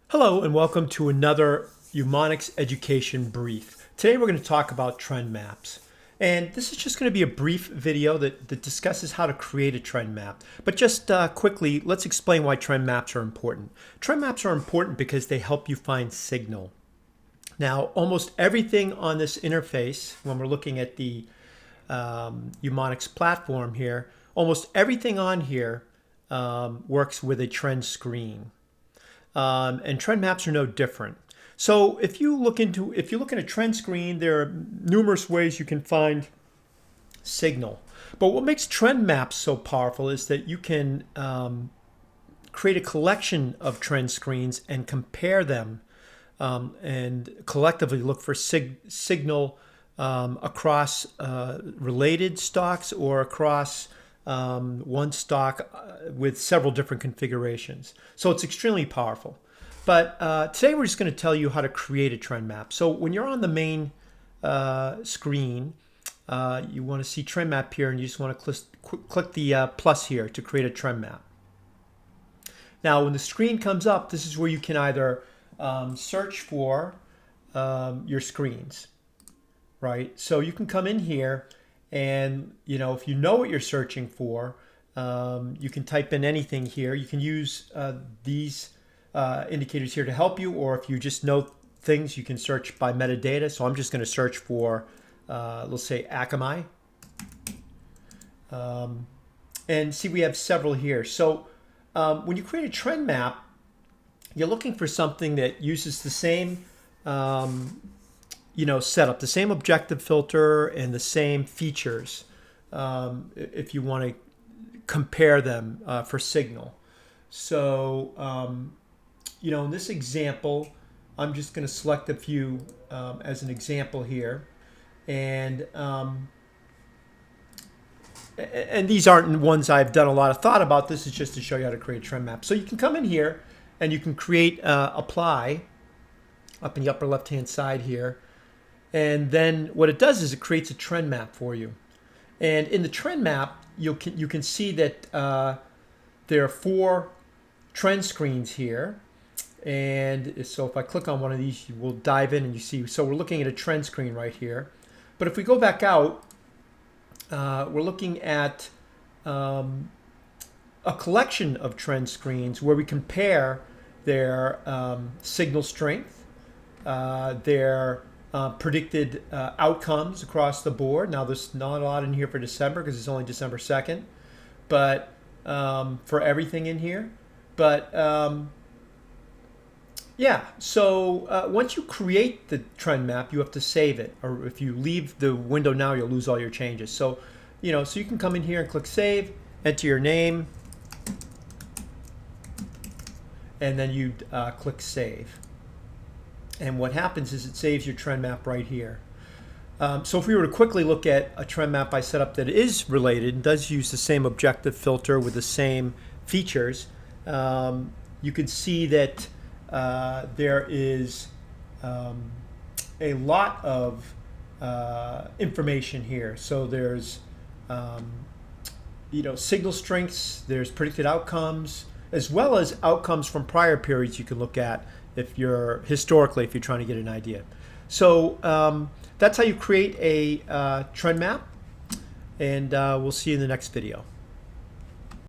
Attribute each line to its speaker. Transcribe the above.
Speaker 1: Hello and welcome to another Umonics Education Brief. Today we're going to talk about trend maps. And this is just going to be a brief video that discusses how to create a trend map. But just quickly, let's explain why trend maps are important. Trend maps are important because they help you find signal. Now, almost everything on this interface, when we're looking at the Umonics platform here, almost everything on here works with a trend screen. And trend maps are no different. So if you look at a trend screen, there are numerous ways you can find signal. But what makes trend maps so powerful is that you can create a collection of trend screens and compare them and collectively look for signal across related stocks or across one stock with several different configurations. So it's extremely powerful. But today we're just going to tell you how to create a trend map. So when you're on the main screen, you want to see trend map here, and you just want to click the plus here to create a trend map. Now when the screen comes up, this is where you can either search for your screens, right? So you can come in here, and if you know what you're searching for, you can type in anything here. You can use these indicators here to help you, or if you just know things, you can search by metadata. So I'm just going to search for, let's say, Akamai. And see, we have several here. So when you create a trend map, you're looking for something that uses the same setup, the same objective filter and the same features if you want to compare them for signal. So, in this example, I'm just going to select a few as an example here. And these aren't ones I've done a lot of thought about. This is just to show you how to create a trend map. So you can come in here and you can create apply up in the upper left-hand side here. And then what it does is it creates a trend map for you. And in the trend map, you can see that there are 4 trend screens here. And so if I click on one of these, you will dive in and you see. So we're looking at a trend screen right here. But if we go back out, we're looking at a collection of trend screens where we compare their signal strength, their predicted outcomes across the board. Now there's not a lot in here for December because it's only December 2nd, but for everything in here. But yeah, so once you create the trend map, you have to save it, or if you leave the window now, you'll lose all your changes. So so you can come in here and click save, enter your name, and then you click save. And what happens is it saves your trend map right here. So if we were to quickly look at a trend map I set up that is related and does use the same objective filter with the same features, you can see that there is a lot of information here. So there's signal strengths, there's predicted outcomes, as well as outcomes from prior periods you can look at if you're trying to get an idea. So that's how you create a trend map, and we'll see you in the next video.